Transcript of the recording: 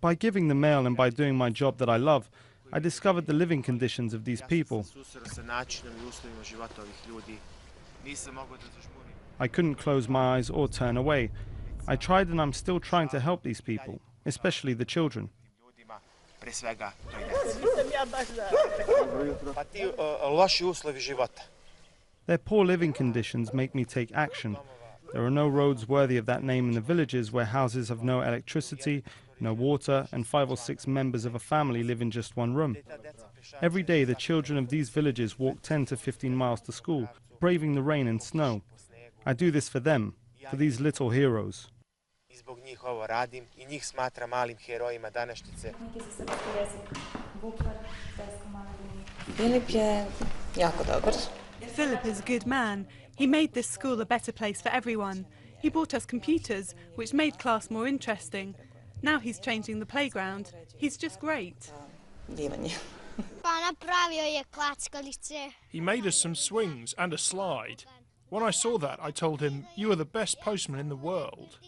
By giving the mail and by doing my job that I love, I discovered the living conditions of these people. I couldn't close my eyes or turn away. I tried and I'm still trying to help these people, especially the children. Their poor living conditions make me take action. There are no roads worthy of that name in the villages where houses have no electricity, no water, and 5 or 6 members of a family live in just one room. Every day the children of these villages walk 10 to 15 miles to school, braving the rain and snow. I do this for them, for these little heroes. Philip is a good man. He made this school a better place for everyone. He bought us computers, which made class more interesting. Now he's changing the playground. He's just great. He made us some swings and a slide. When I saw that, I told him, "You are the best postman in the world."